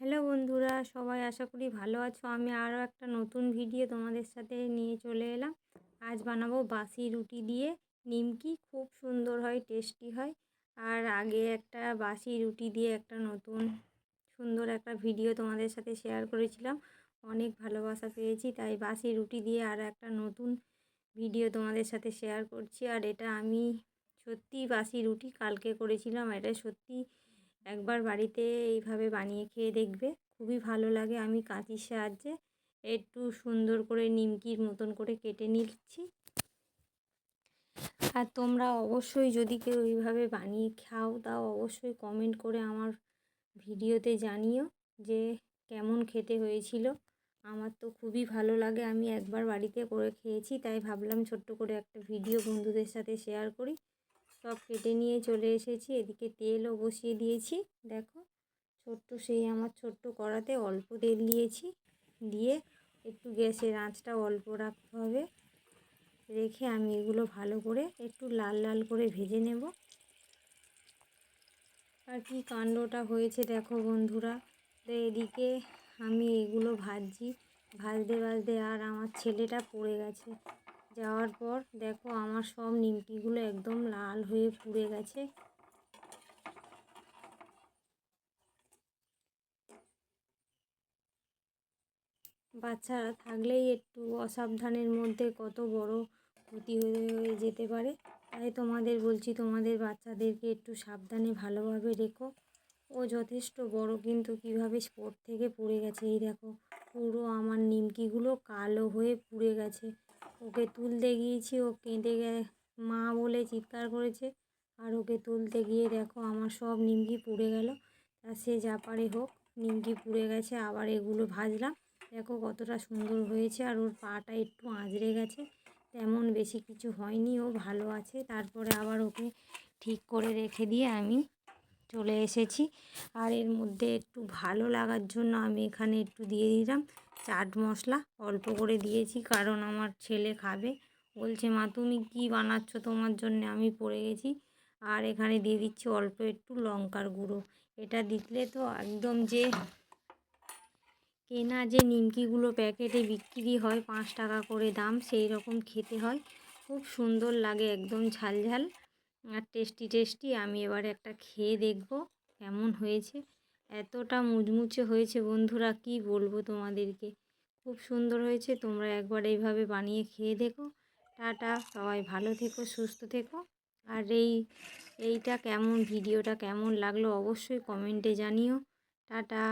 Hello বন্ধুরা, সবাই আশা করি ভালো আছো। আমি আরও একটা নতুন ভিডিও তোমাদের সাথে নিয়ে চলে এলাম। আজ বানাবো বাসি রুটি দিয়ে নিমকি। খুব সুন্দর হয়, টেস্টি হয়। আর আগে একটা বাসি রুটি দিয়ে একটা নতুন সুন্দর একটা ভিডিও তোমাদের সাথে শেয়ার করেছিলাম, অনেক ভালোবাসা পেয়েছি। তাই বাসি রুটি দিয়ে আর একটা নতুন ভিডিও তোমাদের সাথে শেয়ার করছি। আর এটা আমি সত্যি বাসি রুটি কালকে করেছিলাম। এটা সত্যি একবার বাড়িতে এইভাবে বানিয়ে খেয়ে দেখবে, খুবই ভালো লাগে। আমি কাঁচির সাহায্যে একটু সুন্দর করে নিমকির মতন করে কেটে নিচ্ছি। আর তোমরা অবশ্যই যদি কেউ এইভাবে বানিয়ে খাও, তাও অবশ্যই কমেন্ট করে আমার ভিডিওতে জানিও যে কেমন খেতে হয়েছিল। আমার তো খুবই ভালো লাগে, আমি একবার বাড়িতে করে খেয়েছি, তাই ভাবলাম ছোট্ট করে একটা ভিডিও বন্ধুদের সাথে শেয়ার করি। সব কেটে নিয়ে চলে এসেছি, এদিকে তেলও বসিয়ে দিয়েছি। দেখো সেই আমার ছোট্ট কড়াতে অল্প তেল দিয়েছি, দিয়ে একটু গ্যাসের আঁচটা অল্প রাখতে হবে। রেখে আমি এগুলো ভালো করে একটু লাল লাল করে ভেজে নেব। আর কি কাণ্ডটা হয়েছে দেখো বন্ধুরা। তো এদিকে আমি এগুলো ভাজছি, ভাজতে ভাজতে আর আমার ছেলেটা পড়ে গেছে। যাওয়ার পর দেখো আমার সব নিমকিগুলো একদম লাল হয়ে পুড়ে গেছে। বাচ্চারা থাকলেই একটু অসাবধানের মধ্যে কত বড় ক্ষতি হয়ে যেতে পারে। তাই তোমাদের বলছি, তোমাদের বাচ্চাদেরকে একটু সাবধানে ভালোভাবে রেখো। ও যথেষ্ট বড়, কিন্তু কীভাবে স্পট থেকে পড়ে গেছে। এই দেখো পুরো আমার নিমকিগুলো কালো হয়ে পুড়ে গেছে। ওকে তুলতে গিয়েছি, ও কেঁদে মা বলে চিৎকার করেছে। আর ওকে তুলতে গিয়ে দেখো আমার সব নিমকি পুড়ে গেল। তা সে যা পারে হোক, নিমকি পুড়ে গেছে। আবার এগুলো ভাজলাম, দেখো কতটা সুন্দর হয়েছে। আর ওর পাটা একটু আঁচড়ে গেছে, তেমন বেশি কিছু হয়নি, ও ভালো আছে। তারপরে আবার ওকে ঠিক করে রেখে দিয়ে আমি চলে এসেছি। আর এর মধ্যে একটু ভালো লাগার জন্য আমি এখানে একটু দিয়ে দিলাম চাট মশলা, অল্প করে দিয়েছি, কারণ আমার ছেলে খাবে। বলছে মা তুমি কি বানাচ্ছ, তোমার জন্য আমি পড়ে গেছি। আর এখানে দিয়ে দিচ্ছি অল্প একটু লঙ্কার গুঁড়ো। এটা দিলে তো একদম যে কেনা যে নিমকিগুলো প্যাকেটে বিক্রি হয় 5 টাকা করে দাম, সেই রকম খেতে হয়। খুব সুন্দর লাগে, একদম ঝাল ঝাল আর টেস্টি টেস্টি। আমি এবারে একটা খেয়ে দেখব কেমন হয়েছে। এতটা মুচমুচে হয়েছে বন্ধুরা, কি বলবো তোমাদেরকে, খুব সুন্দর হয়েছে। তোমরা একবার এইভাবে বানিয়ে খেয়ে দেখো। টাটা, সবাই ভালো থেকো, সুস্থ থেকো। আর এইটা কেমন, ভিডিওটা কেমন লাগলো অবশ্যই কমেন্টে জানিও। টাটা।